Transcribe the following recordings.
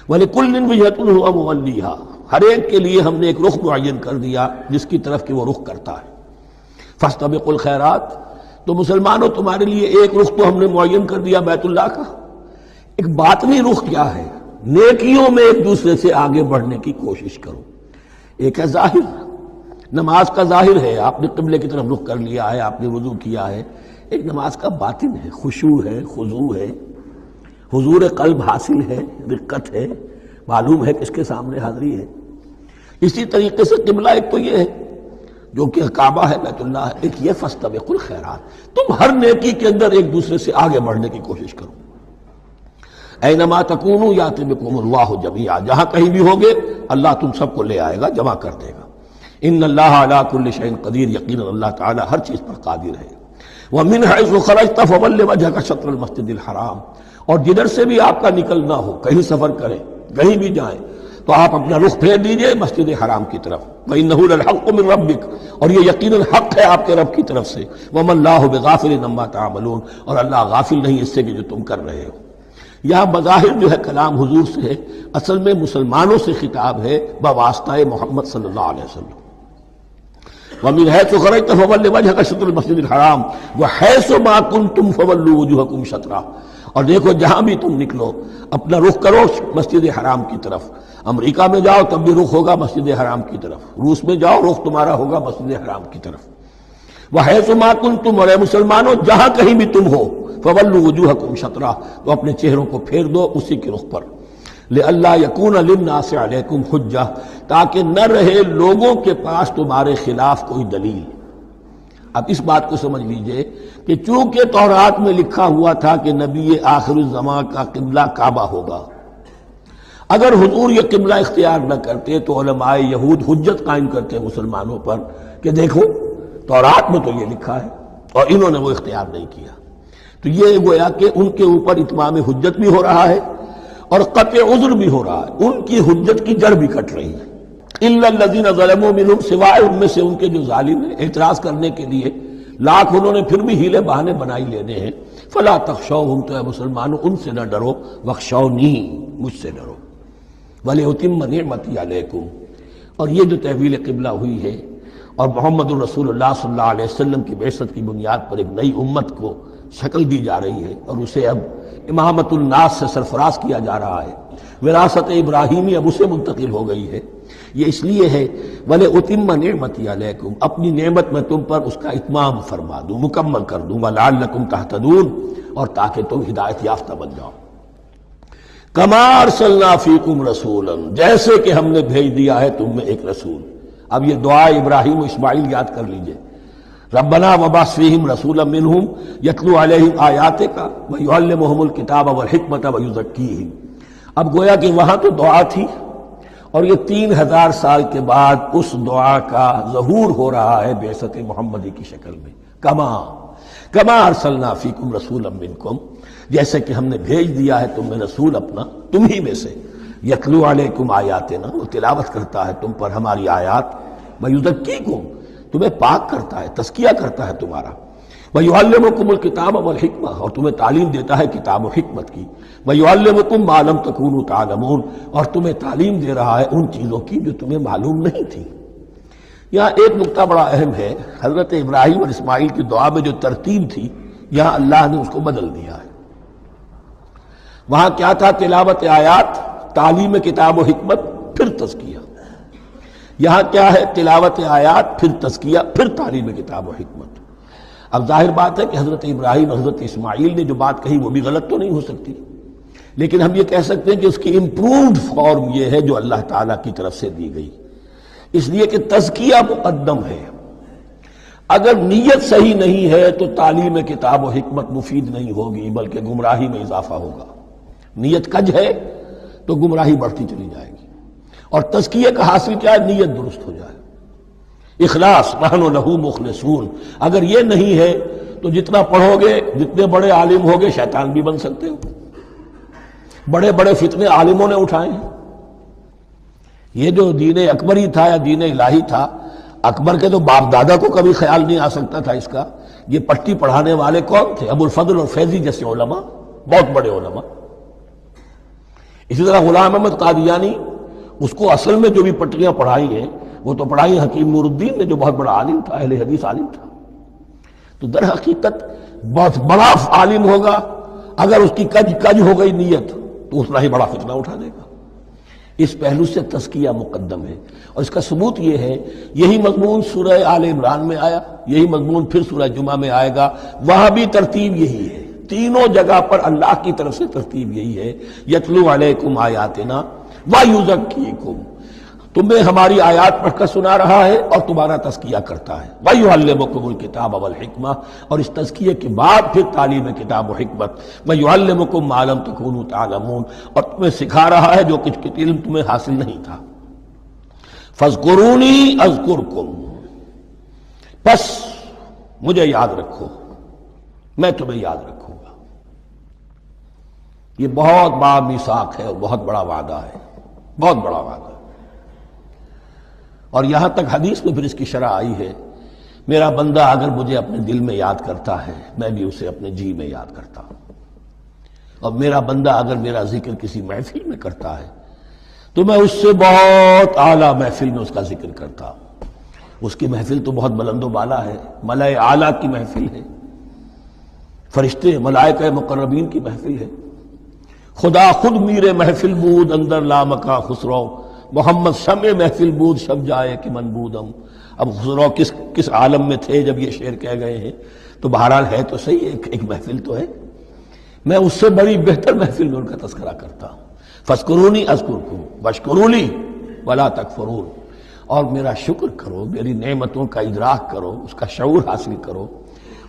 وَلِكُلٍّ وِجْهَةٌ هُوَ مُوَلِّيهَا، ہر ایک کے لیے ہم نے ایک رخ معین کر دیا جس کی طرف کہ وہ رخ کرتا ہے۔ فَاسْتَبِقُوا الْخَيْرَاتِ، تو مسلمانوں تمہارے لیے ایک رخ تو ہم نے معین کر دیا بیت اللہ کا، ایک باطنی رخ کیا ہے؟ نیکیوں میں ایک دوسرے سے آگے بڑھنے کی کوشش کرو۔ ایک ہے ظاہر، نماز کا ظاہر ہے، آپ نے قبلے کی طرف رخ کر لیا ہے، آپ نے وضو کیا ہے۔ ایک نماز کا باطن ہے، خشوع ہے، خضوع ہے، حضور قلب حاصل ہے، رقت ہے، معلوم ہے کس کے سامنے حاضری ہے۔ اسی طریقے سے قبلہ ایک تو یہ ہے جو کہ کعبہ ہے، بیت اللہ ہے، ایک یہ فاستبقوا الخیرات، تم ہر نیکی کے اندر ایک دوسرے سے آگے بڑھنے کی کوشش کرو۔ اینما تکونوا یاتی بکم اللہ جمیعا، جہاں کہیں بھی ہوگے اللہ تم سب کو لے آئے گا، جمع کر دے گا۔ ان اللہ علی کل شیء قدیر، یقینا اللہ تعالی ہر چیز پر قادر ہے۔ ومن حیث خرجت فول وجهک شطر المسجد الحرام، اور جدھر سے بھی آپ کا نکلنا ہو، کہیں سفر کریں، کہیں بھی جائیں، تو آپ اپنا رخ پھیر دیجئے مسجد حرام کی طرف۔ وَإِنَّهُ لَلْحَقُّ مِن رَبِّكَ، اور یہ یقیناً حق ہے آپ کے رب کی طرف سے۔ وَمَا اللَّهُ بِغَافِلٍ عَمَّا تَعْمَلُونَ، اور اللہ غافل نہیں اس سے کہ جو تم کر رہے ہو۔ یہاں بظاہر جو ہے کلام حضور سے ہے، اصل میں مسلمانوں سے خطاب ہے بواسطہ محمد صلی اللہ علیہ وسلم۔ وَمِنْ حَيْثُ خَرَجْتَ فَوَلِّ وَجْهَكَ شَطْرَ الْمَسْجِدِ الْحَرَامِ وَحَيْثُ مَا كُنْتُمْ فَوَلُّوا وُجُوهَكُمْ شَطْرَهُ، اور دیکھو جہاں بھی تم نکلو اپنا رخ کرو مسجد حرام کی طرف۔ امریکہ میں جاؤ تب بھی رخ ہوگا مسجد حرام کی طرف، روس میں جاؤ رخ تمہارا ہوگا مسجد حرام کی طرف۔ وَحَيْثُ مَا كُنْتُمْ، اور اے مسلمانوں جہاں کہیں بھی تم ہو، فَوَلُّوا وُجُوهَكُمْ شَطْرَهُ، تو اپنے چہروں کو پھیر دو اسی کی رخ پر۔ لِأَلَّا يَكُونَ لِلنَّاسِ عَلَيْكُمْ حُجَّةٌ، تاکہ نہ رہے لوگوں کے پاس تمہارے خلاف کوئی دلیل۔ اب اس بات کو سمجھ لیجئے کہ چونکہ تورات میں لکھا ہوا تھا کہ نبی آخر الزمان کا قبلہ کعبہ ہوگا، اگر حضور یہ قبلہ اختیار نہ کرتے تو علماء یہود حجت قائم کرتے مسلمانوں پر کہ دیکھو تورات میں تو یہ لکھا ہے اور انہوں نے وہ اختیار نہیں کیا۔ تو یہ گویا کہ ان کے اوپر اتمام حجت بھی ہو رہا ہے اور قطع عذر بھی ہو رہا ہے، ان کی حجت کی جڑ بھی کٹ رہی ہے۔ الا الذين ظلموا منهم، سوائے ان میں سے ان کے جو ظالم ہیں، اعتراض کرنے کے لیے لاکھ انہوں نے پھر بھی ہیلے بہانے بنائی لینے ہیں۔ فلا تخشوهم، تو اے مسلمانوں ان سے نہ ڈرو، واخشونی، مجھ سے ڈرو۔ وَلِأُتِمَّ نِعْمَتِي عَلَيْكُمْ، اور یہ جو تحویل قبلہ ہوئی ہے اور محمد الرسول اللہ صلی اللہ علیہ وسلم کی بعثت کی بنیاد پر ایک نئی امت کو شکل دی جا رہی ہے اور اسے اب امامت الناس سے سرفراز کیا جا رہا ہے، وراثت ابراہیمی اب اسے منتقل ہو گئی ہے۔ یہ اس لیے ہے وَلِأُتِمَّ نِعْمَتِي عَلَيْكُمْ، اپنی نعمت میں تم پر اس کا اتمام فرما دوں، مکمل کر دوں، وَلَعَلَّكُمْ تَهْتَدُونَ، اور تاکہ تم ہدایت یافتہ بن جاؤ۔ کما ارسلنا فیکم رسولا، جیسے کہ ہم نے بھیج دیا ہے تم میں ایک رسول۔ اب یہ دعا ابراہیم و اسماعیل یاد کر لیجئے، ربنا وبعث فیہم رسولا منہم یتلو علیہم آیاتک ویعلمہم الکتاب والحکمۃ ویزکیہم۔ اب گویا کہ وہاں تو دعا تھی اور یہ 3000 سال کے بعد اس دعا کا ظہور ہو رہا ہے بعثت محمدی کی شکل میں۔ کما ارسلنا فیکم رسولا منکم، جیسے کہ ہم نے بھیج دیا ہے تم میں رسول اپنا، تم ہی میں سے، یتلو علیکم آیاتنا، وہ تلاوت کرتا ہے تم پر ہماری آیات، ویزکیکم، تمہیں پاک کرتا ہے، تزکیہ کرتا ہے تمہارا، ویعلمکم الکتاب والحکمہ، اور تمہیں تعلیم دیتا ہے کتاب و حکمت کی، ویعلمکم ما لم تکونوا تعلمون، اور تمہیں تعلیم دے رہا ہے ان چیزوں کی جو تمہیں معلوم نہیں تھی۔ یہاں ایک نقطہ بڑا اہم ہے، حضرت ابراہیم اور اسماعیل کی دعا میں جو ترتیب تھی یہاں اللہ نے اس کو بدل دیا ہے۔ وہاں کیا تھا؟ تلاوت آیات، تعلیم کتاب و حکمت، پھر تزکیہ۔ یہاں کیا ہے؟ تلاوت آیات، پھر تزکیہ، پھر تعلیم کتاب و حکمت۔ اب ظاہر بات ہے کہ حضرت ابراہیم اور حضرت اسماعیل نے جو بات کہی وہ بھی غلط تو نہیں ہو سکتی، لیکن ہم یہ کہہ سکتے ہیں کہ اس کی امپرووڈ فارم یہ ہے جو اللہ تعالیٰ کی طرف سے دی گئی، اس لیے کہ تزکیہ مقدم ہے۔ اگر نیت صحیح نہیں ہے تو تعلیم کتاب و حکمت مفید نہیں ہوگی بلکہ گمراہی میں اضافہ ہوگا۔ نیت کج ہے تو گمراہی بڑھتی چلی جائے گی، اور تزکیہ کا حاصل کیا ہے؟ نیت درست ہو جائے، اخلاص، نحن لہ مخلصون۔ اگر یہ نہیں ہے تو جتنا پڑھو گے، جتنے بڑے عالم ہوگے، شیطان بھی بن سکتے ہو۔ بڑے بڑے فتنے عالموں نے اٹھائے ہیں۔ یہ جو دین اکبری تھا یا دین الہی تھا، اکبر کے تو باپ دادا کو کبھی خیال نہیں آ سکتا تھا اس کا۔ یہ پٹی پڑھانے والے کون تھے؟ ابو الفضل اور فیضی جیسے علماء، بہت بڑے علماء۔ اسی طرح غلام احمد قادیانی، اس کو اصل میں جو بھی پٹریاں پڑھائی ہیں وہ تو پڑھائی حکیم نور الدین نے، جو بہت بڑا عالم تھا، اہل حدیث عالم تھا۔ تو در حقیقت بہت بڑا عالم ہوگا، اگر اس کی کج ہو گئی نیت تو اتنا ہی بڑا فتنہ اٹھا دے گا۔ اس پہلو سے تزکیہ مقدم ہے، اور اس کا ثبوت یہ ہے، یہی مضمون سورہ آل عمران میں آیا، یہی مضمون پھر سورہ جمعہ میں آئے گا، وہاں بھی ترتیب یہی ہے، تینوں جگہ پر اللہ کی طرف سے ترتیب یہی ہے، یتلو علیکم آیاتنا ویزکیکم، تمہیں ہماری آیات پڑھ کر سنا رہا ہے اور تمہارا تزکیہ کرتا ہے، ویعلمکم الکتاب والحکمہ، اور اس تزکیے کے بعد پھر تعلیم کتاب و حکمت، ویعلمکم ما لم تکونوا تعلمون، اور تمہیں سکھا رہا ہے جو کچھ علم تمہیں حاصل نہیں تھا۔ فاذکرونی اذکرکم، بس مجھے یاد رکھو، میں تمہیں یاد رکھوں گا۔ یہ بہت بڑا میثاق ہے اور بہت بڑا وعدہ ہے، بہت بڑا وعدہ۔ اور یہاں تک حدیث میں پھر اس کی شرح آئی ہے، میرا بندہ اگر مجھے اپنے دل میں یاد کرتا ہے میں بھی اسے اپنے جی میں یاد کرتا ہوں، اور میرا بندہ اگر میرا ذکر کسی محفل میں کرتا ہے تو میں اس سے بہت اعلیٰ محفل میں اس کا ذکر کرتا ہوں۔ اس کی محفل تو بہت بلند و بالا ہے، ملائے اعلیٰ کی محفل ہے، فرشتے ملائکہ مقربین کی محفل ہے، خدا خود میر محفل بود اندر لامکا خسرو، محمد شمع محفل بود شب جائے کہ من بودم۔ اب خسرو کس عالم میں تھے جب یہ شعر کہہ گئے ہیں، تو بہرحال ہے تو صحیح، ایک محفل تو ہے، میں اس سے بڑی بہتر محفل میں ان کا تذکرہ کرتا ہوں۔ فاذکرونی اذکرکم واشکروا لی ولا تکفرون، اور میرا شکر کرو، میری نعمتوں کا ادراک کرو، اس کا شعور حاصل کرو،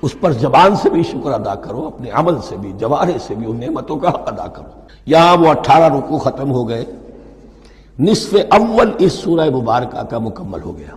اس پر زبان سے بھی شکر ادا کرو، اپنے عمل سے بھی، جوارح سے بھی ان نعمتوں کا حق ادا کرو۔ یہاں وہ 18 رکوع ختم ہو گئے، نصف اول اس سورہ مبارکہ کا مکمل ہو گیا۔